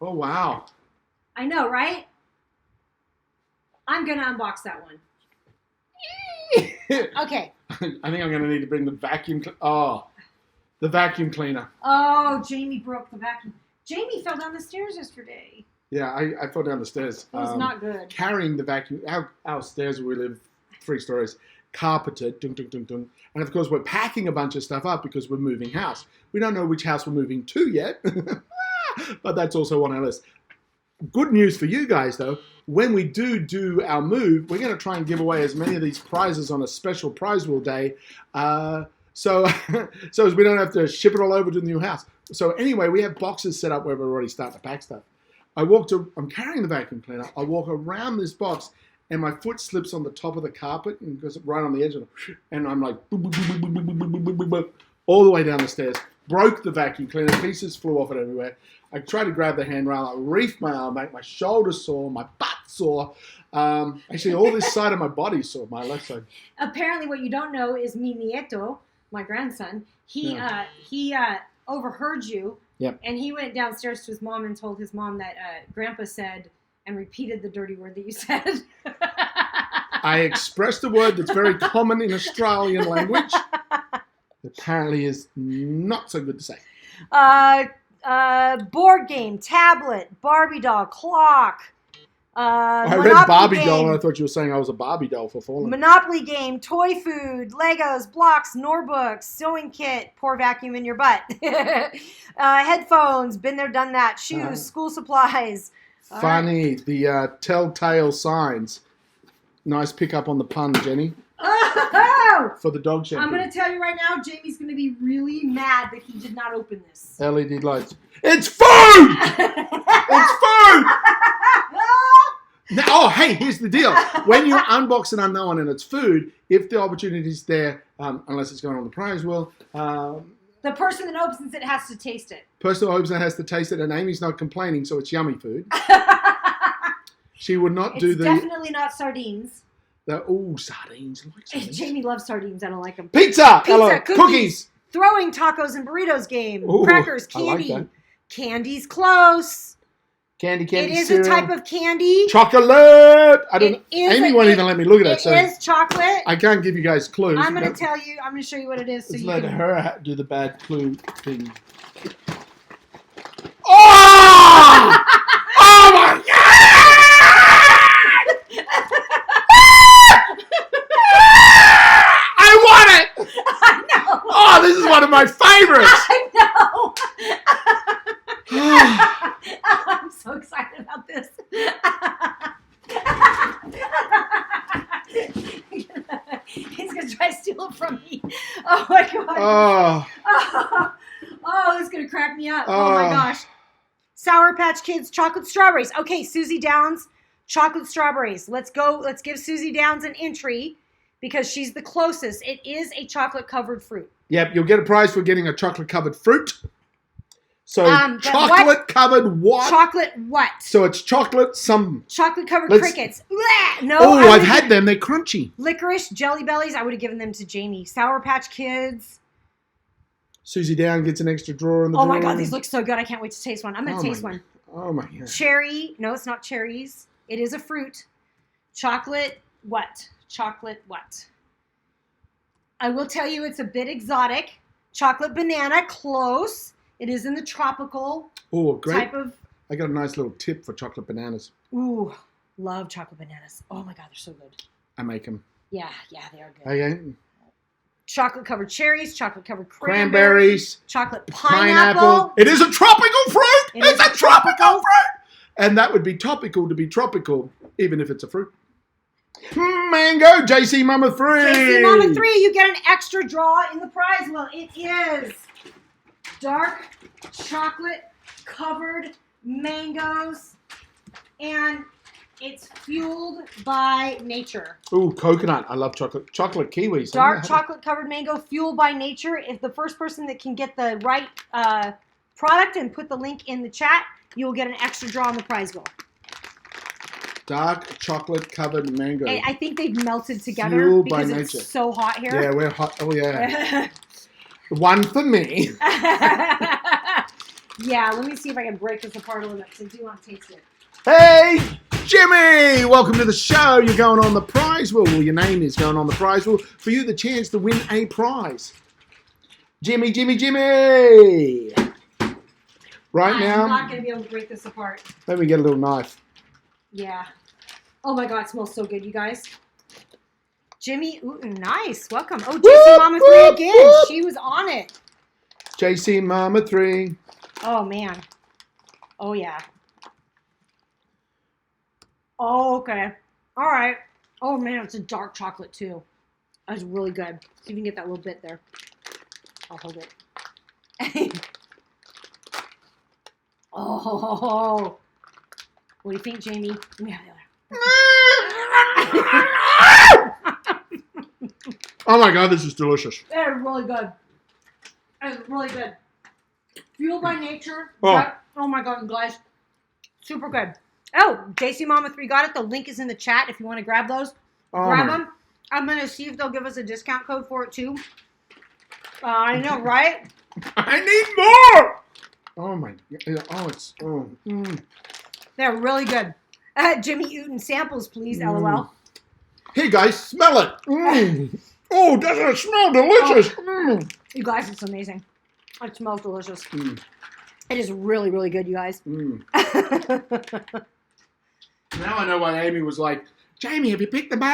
Oh, wow. I know, right? I'm going to unbox that one. Okay. I think I'm going to need to bring the vacuum. The vacuum cleaner. Oh, Jamie broke the vacuum. Jamie fell down the stairs yesterday. Yeah, I fell down the stairs. It was not good. Carrying the vacuum. Our stairs where we live, 3 stories, carpeted. Dun, dun, dun, dun. And of course, we're packing a bunch of stuff up because we're moving house. We don't know which house we're moving to yet, but that's also on our list. Good news for you guys, though. When we do our move, we're going to try and give away as many of these prizes on a special prize wheel day. So as we don't have to ship it all over to the new house. So anyway, we have boxes set up where we're already starting to pack stuff. I'm carrying the vacuum cleaner. I walk around this box and my foot slips on the top of the carpet and goes right on the edge of it. And I'm like, boop, boop, boop, boop, boop, boop, boop, boop, boop, all the way down the stairs. Broke the vacuum cleaner. Pieces flew off it everywhere. I tried to grab the handrail. I reefed my arm back. My shoulder sore. My butt sore. Actually, all this side of my body sore. My left side. Apparently, what you don't know is mi nieto, my grandson. He overheard you. Yep. And he went downstairs to his mom and told his mom that Grandpa said and repeated the dirty word that you said. I expressed a word that's very common in Australian language. Apparently is not so good to say. Board game, tablet, Barbie doll, clock. I read Barbie doll and I thought you were saying I was a Barbie doll for falling. Monopoly game, toy food, Legos, blocks, Nortbooks, sewing kit, pour vacuum in your butt. Headphones, been there, done that. Shoes, school supplies. Funny, the telltale signs. Nice pick up on the pun, Jenny. Oh! For the dog shampoo. I'm going to tell you right now, Jamie's going to be really mad that he did not open this. LED lights. It's food! It's food! Now, hey, here's the deal. When you unbox an unknown and it's food, if the opportunity's there, unless it's going on the prize wheel, the person that opens it has to taste it. Person who opens it has to taste it, and Amy's not complaining, so it's yummy food. She would not do It's definitely not sardines. Sardines. Like sardines. Jamie loves sardines. I don't like them. Pizza, hello, cookies. Throwing tacos and burritos game. Ooh, crackers, candy. I like that. Candy's close. Candy, It is cereal. a type of candy. Chocolate. Amy won't even let me look at it. It is chocolate. I can't give you guys clues. I'm going to tell you. I'm going to show you what it is. So let's you let can... her do the bad clue thing. Oh! Oh my God! I want it! I know. Oh, this is one of my favorites. I know. I'm so excited about this. He's going to try to steal it from me. Oh, my God. Oh, this is going to crack me up. Oh, my gosh. Sour Patch Kids chocolate strawberries. Okay, Susie Downs, chocolate strawberries. Let's go. Let's give Susie Downs an entry because she's the closest. It is a chocolate-covered fruit. Yep, you'll get a prize for getting a chocolate-covered fruit. So, chocolate-covered what? Chocolate what? So, it's chocolate Chocolate-covered crickets. No. Oh, I've had them. They're crunchy. Licorice, Jelly Bellies. I would have given them to Jamie. Sour Patch Kids. Susie Down gets an extra drawer in the Oh, my God. These look so good. I can't wait to taste one. I'm going to taste one. Oh, my God. Cherry. No, it's not cherries. It is a fruit. Chocolate what? Chocolate what? I will tell you it's a bit exotic. Chocolate banana. Close. It is in the tropical type of... I got a nice little tip for chocolate bananas. Ooh, love chocolate bananas. Oh, my God. They're so good. I make them. Yeah, they are good. Okay. Chocolate-covered cherries, chocolate-covered cranberries, chocolate pineapple. It is a tropical fruit. It's a tropical fruit. And that would be topical to be tropical, even if it's a fruit. Mango, JC Mama 3. JC Mama 3, you get an extra draw in the prize wheel. It is dark chocolate-covered mangoes, and it's fueled by nature. Ooh, coconut. I love chocolate. Chocolate kiwis. Dark chocolate-covered mango, fueled by nature. If the first person that can get the right product and put the link in the chat, you'll get an extra draw on the prize wheel. Dark chocolate-covered mango. I think they've melted together fueled because by it's nature. so hot here. Yeah, we're hot. Oh, yeah. One for me. Yeah, let me see if I can break this apart a little bit because I do want to taste it. Hey, Jimmy! Welcome to the show. You're going on the prize wheel. Well, your name is going on the prize wheel. For you, the chance to win a prize. Jimmy, Jimmy, Jimmy! Right now, I'm not going to be able to break this apart. let me get a little knife. Yeah. Oh my God, it smells so good, you guys. Jimmy Ooten, nice. Welcome. Oh, JC Mama 3 again. She was on it. JC Mama 3. Oh, man. Oh, yeah. Oh, okay. All right. Oh, man, it's a dark chocolate, too. That's really good. See if you can get that little bit there. I'll hold it. Oh. What do you think, Jamie? Let me have the other. Oh my God, this is delicious. They're really good. It's really good. Fueled by nature. Oh. Right? Oh my God, guys. Super good. Oh, JC Mama 3 got it. The link is in the chat if you want to grab those. Grab them. I'm going to see if they'll give us a discount code for it too. I know, right? I need more! Oh my God. Oh, it's. Oh. Mm. They're really good. Jimmy Ooten samples, please. LOL. Hey guys, smell it. Mm. Oh, doesn't it smell delicious? Mm. You guys, it's amazing. It smells delicious. Mm. It is really, really good, you guys. Mm. Now I know why Amy was like, Jamie, have you picked the bag?